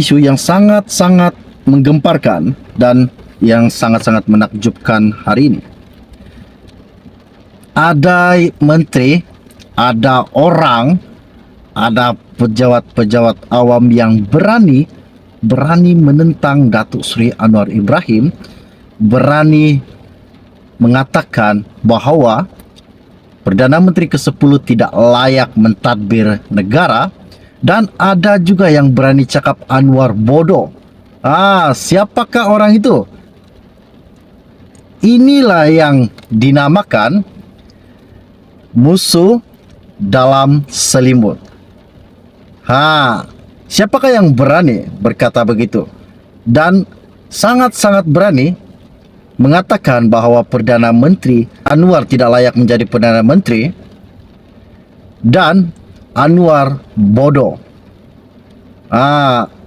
isu yang sangat-sangat menggemparkan dan yang sangat-sangat menakjubkan hari ini. Ada menteri, ada orang, ada pejabat-pejabat awam yang berani menentang Datuk Seri Anwar Ibrahim, berani mengatakan bahawa Perdana Menteri ke-10 tidak layak mentadbir negara, dan ada juga yang berani cakap Anwar bodoh. Siapakah orang itu? Inilah yang dinamakan musuh dalam selimut. Siapakah yang berani berkata begitu? Dan sangat-sangat berani mengatakan bahawa Perdana Menteri Anwar tidak layak menjadi Perdana Menteri dan Anwar bodoh.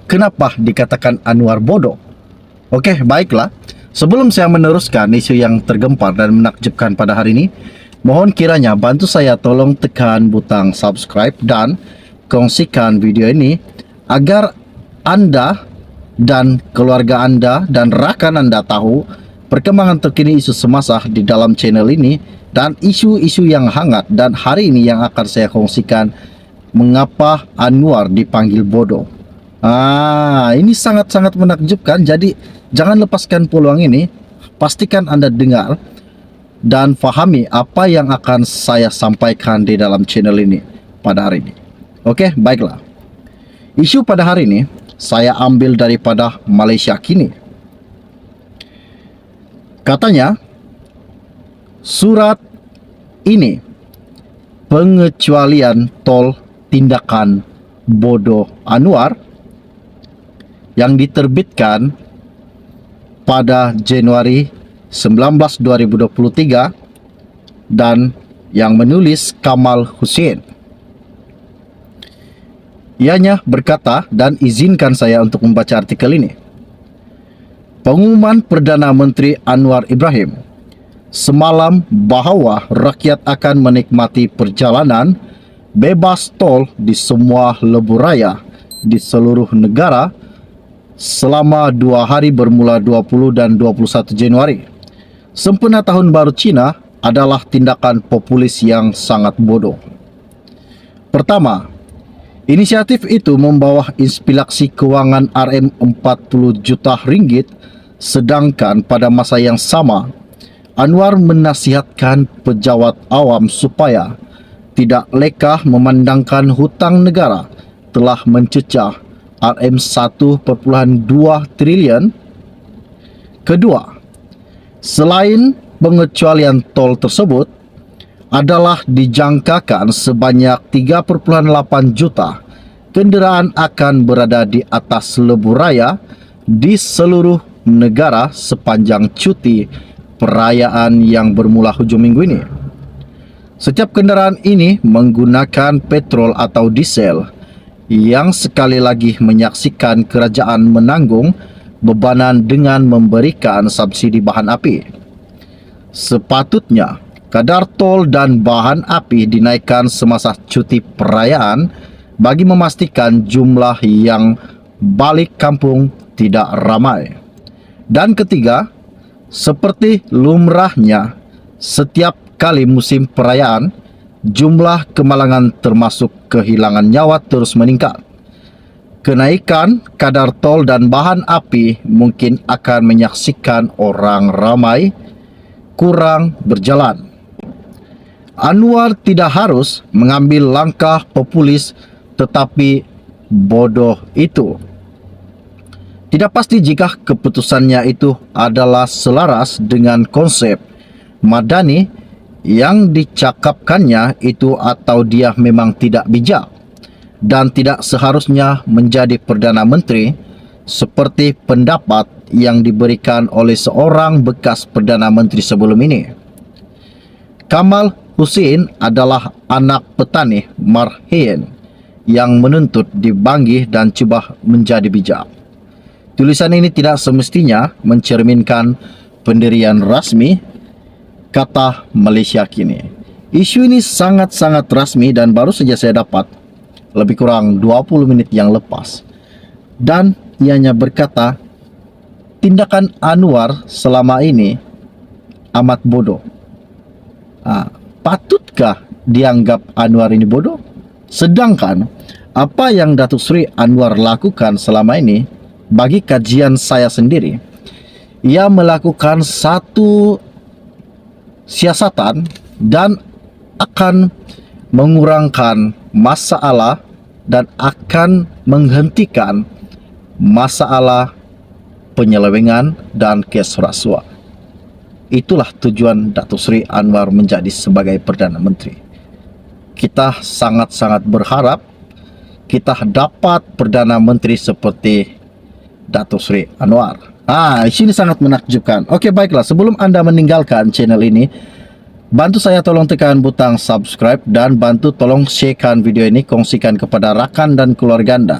Kenapa dikatakan Anwar bodoh? Okey, baiklah. Sebelum saya meneruskan isu yang tergempar dan menakjubkan pada hari ini, mohon kiranya bantu saya tolong tekan butang subscribe dan kongsikan video ini agar anda dan keluarga anda dan rakan anda tahu perkembangan terkini isu semasa di dalam channel ini dan isu-isu yang hangat. Dan hari ini yang akan saya kongsikan, mengapa Anwar dipanggil bodoh. Ini sangat-sangat menakjubkan. Jadi jangan lepaskan peluang ini. Pastikan anda dengar dan fahami apa yang akan saya sampaikan di dalam channel ini pada hari ini. Okey, baiklah. Isu pada hari ini saya ambil daripada Malaysia Kini. Katanya, surat ini pengecualian tol tindakan bodoh Anwar yang diterbitkan pada Januari 19, 2023 dan yang menulis Kamal Hussein. Ianya berkata, dan izinkan saya untuk membaca artikel ini. Pengumuman Perdana Menteri Anwar Ibrahim semalam bahawa rakyat akan menikmati perjalanan bebas tol di semua lebuh raya di seluruh negara selama 2 hari bermula 20 dan 21 Januari. Sempena Tahun Baru Cina adalah tindakan populis yang sangat bodoh. Pertama, inisiatif itu membawa inspeksi kewangan RM40 juta ringgit, sedangkan pada masa yang sama Anwar menasihatkan pejabat awam supaya tidak lekah memandangkan hutang negara telah mencecah RM1.2 triliun. Kedua, selain pengecualian tol tersebut adalah dijangkakan sebanyak 3.8 juta kenderaan akan berada di atas lebuh raya di seluruh negara sepanjang cuti perayaan yang bermula hujung minggu ini. Setiap kenderaan ini menggunakan petrol atau diesel yang sekali lagi menyaksikan kerajaan menanggung bebanan dengan memberikan subsidi bahan api. Sepatutnya kadar tol dan bahan api dinaikkan semasa cuti perayaan bagi memastikan jumlah yang balik kampung tidak ramai. Dan ketiga, seperti lumrahnya setiap kali musim perayaan, jumlah kemalangan termasuk kehilangan nyawa terus meningkat. Kenaikan kadar tol dan bahan api mungkin akan menyaksikan orang ramai kurang berjalan. Anwar tidak harus mengambil langkah populis, tetapi bodoh itu. Tidak pasti jika keputusannya itu adalah selaras dengan konsep madani yang dicakapkannya itu, atau dia memang tidak bijak dan tidak seharusnya menjadi Perdana Menteri seperti pendapat yang diberikan oleh seorang bekas Perdana Menteri sebelum ini. Kamal Hussein adalah anak petani marhen yang menuntut dibanggih dan cuba menjadi bijak. Tulisan ini tidak semestinya mencerminkan pendirian rasmi, kata Malaysia Kini. Isu ini sangat-sangat rasmi dan baru saja saya dapat lebih kurang 20 menit yang lepas. Dan ianya berkata, tindakan Anwar selama ini amat bodoh. Patutkah dianggap Anwar ini bodoh? Sedangkan apa yang Datuk Seri Anwar lakukan selama ini, bagi kajian saya sendiri, ia melakukan satu siasatan dan akan mengurangkan masalah dan akan menghentikan masalah penyelewengan dan kes rasuah. Itulah tujuan Datuk Seri Anwar menjadi sebagai Perdana Menteri. Kita sangat-sangat berharap kita dapat Perdana Menteri seperti Datuk Seri Anwar. Ini sangat menakjubkan. Oke, baiklah, sebelum Anda meninggalkan channel ini, bantu saya tolong tekan butang subscribe dan bantu tolong sharekan video ini, kongsikan kepada rakan dan keluarga Anda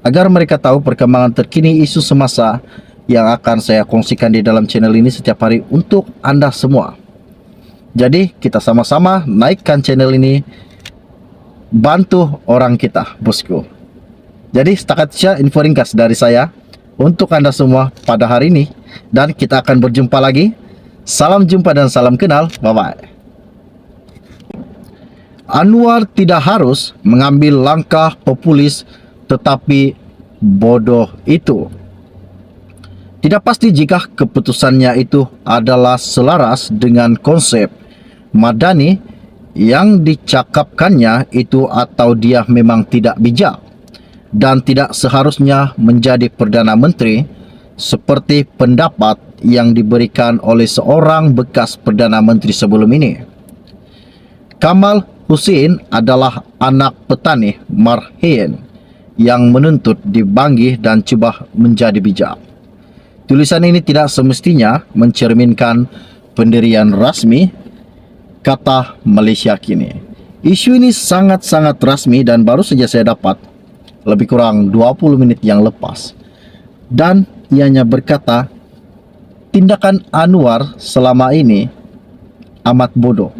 agar mereka tahu perkembangan terkini isu semasa yang akan saya kongsikan di dalam channel ini setiap hari untuk Anda semua. Jadi kita sama-sama naikkan channel ini, bantu orang kita, bosku. Jadi setakat saja info ringkas dari saya untuk Anda semua pada hari ini, dan kita akan berjumpa lagi. Salam jumpa dan salam kenal. Bye-bye. Anwar tidak harus mengambil langkah populis, tetapi bodoh itu. Tidak pasti jika keputusannya itu adalah selaras dengan konsep madani yang dicakapkannya itu, atau dia memang tidak bijak dan tidak seharusnya menjadi Perdana Menteri seperti pendapat yang diberikan oleh seorang bekas Perdana Menteri sebelum ini. Kamal Hussein adalah anak petani marhen yang menuntut dibanggih dan cuba menjadi bijak. Tulisan ini tidak semestinya mencerminkan pendirian rasmi kata Malaysia kini. Isu ini sangat-sangat rasmi dan baru saja saya dapat lebih kurang 20 menit yang lepas. Dan ianya berkata, tindakan Anwar selama ini amat bodoh.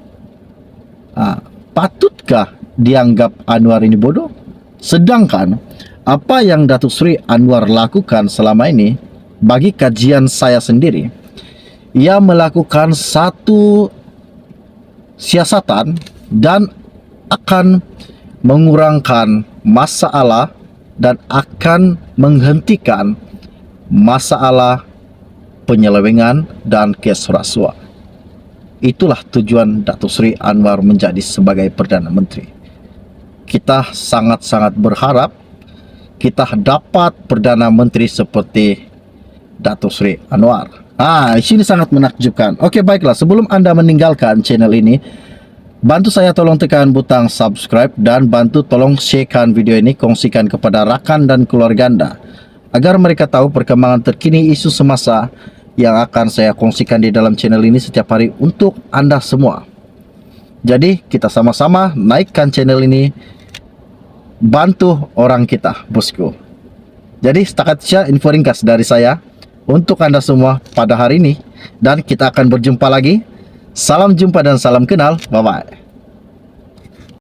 Patutkah dianggap Anwar ini bodoh? Sedangkan apa yang Datuk Seri Anwar lakukan selama ini, bagi kajian saya sendiri, ia melakukan satu siasatan dan akan mengurangkan masalah dan akan menghentikan masalah penyelewengan dan kes rasuah. Itulah tujuan Datuk Seri Anwar menjadi sebagai Perdana Menteri. Kita sangat-sangat berharap kita dapat Perdana Menteri seperti Datuk Seri Anwar. Ini sangat menakjubkan. Oke, baiklah, sebelum Anda meninggalkan channel ini, bantu saya tolong tekan butang subscribe dan bantu tolong sharekan video ini, kongsikan kepada rakan dan keluarga Anda agar mereka tahu perkembangan terkini isu semasa yang akan saya kongsikan di dalam channel ini setiap hari untuk Anda semua. Jadi kita sama-sama naikkan channel ini, bantu orang kita, bosku. Jadi setakat saja info ringkas dari saya untuk Anda semua pada hari ini, dan kita akan berjumpa lagi. Salam jumpa dan salam kenal. Bye-bye.